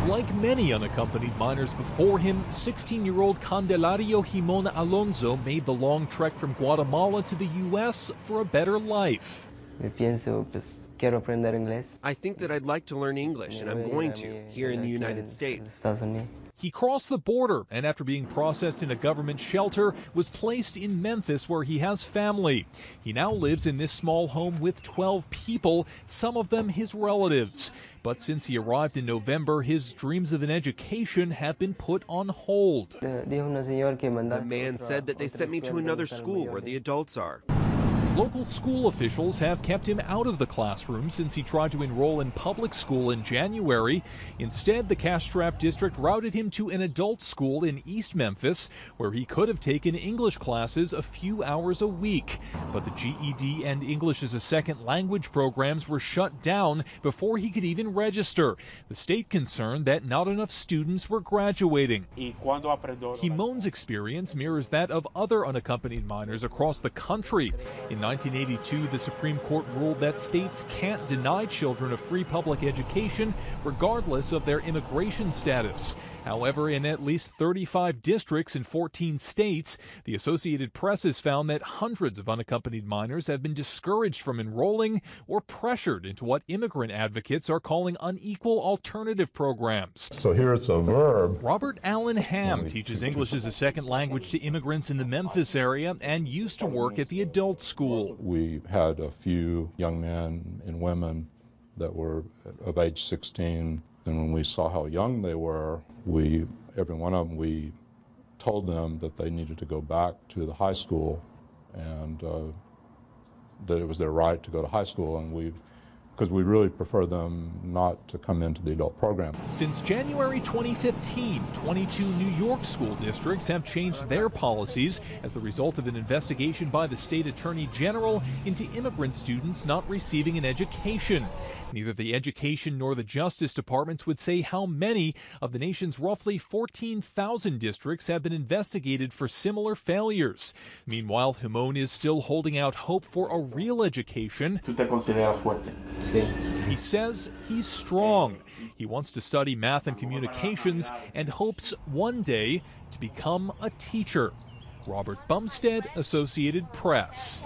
Like many unaccompanied minors before him, 16-year-old Candelario Jimon Alonso made the long trek from Guatemala to the U.S. for a better life. I think that I'd like to learn English, and I'm going to, here in the United States. He crossed the border and, after being processed in a government shelter, was placed in Memphis, where he has family. He now lives in this small home with 12 people, some of them his relatives. But since he arrived in November, his dreams of an education have been put on hold. The man said that they sent me to another school where the adults are. Local school officials have kept him out of the classroom since he tried to enroll in public school in January. Instead, the cash-strapped district routed him to an adult school in East Memphis, where he could have taken English classes a few hours a week. But the GED and English as a second language programs were shut down before he could even register. The state concerned that not enough students were graduating. Jimon's experience mirrors that of other unaccompanied minors across the country. In 1982, the Supreme Court ruled that states can't deny children a free public education regardless of their immigration status. However, in at least 35 districts in 14 states, the Associated Press has found that hundreds of unaccompanied minors have been discouraged from enrolling or pressured into what immigrant advocates are calling unequal alternative programs. So here it's a verb. Robert Allen Ham teaches English as a second language to immigrants in the Memphis area and used to work at the adult school. We had a few young men and women that were of age 16, and when we saw how young they were, every one of them, we told them that they needed to go back to the high school, and that it was their right to go to high school, and because we really prefer them not to come into the adult program. Since January 2015, 22 New York school districts have changed their policies as the result of an investigation by the state attorney general into immigrant students not receiving an education. Neither the Education nor the Justice Departments would say how many of the nation's roughly 14,000 districts have been investigated for similar failures. Meanwhile, Jimon is still holding out hope for a real education. He says he's strong. He wants to study math and communications and hopes one day to become a teacher. Robert Bumstead, Associated Press.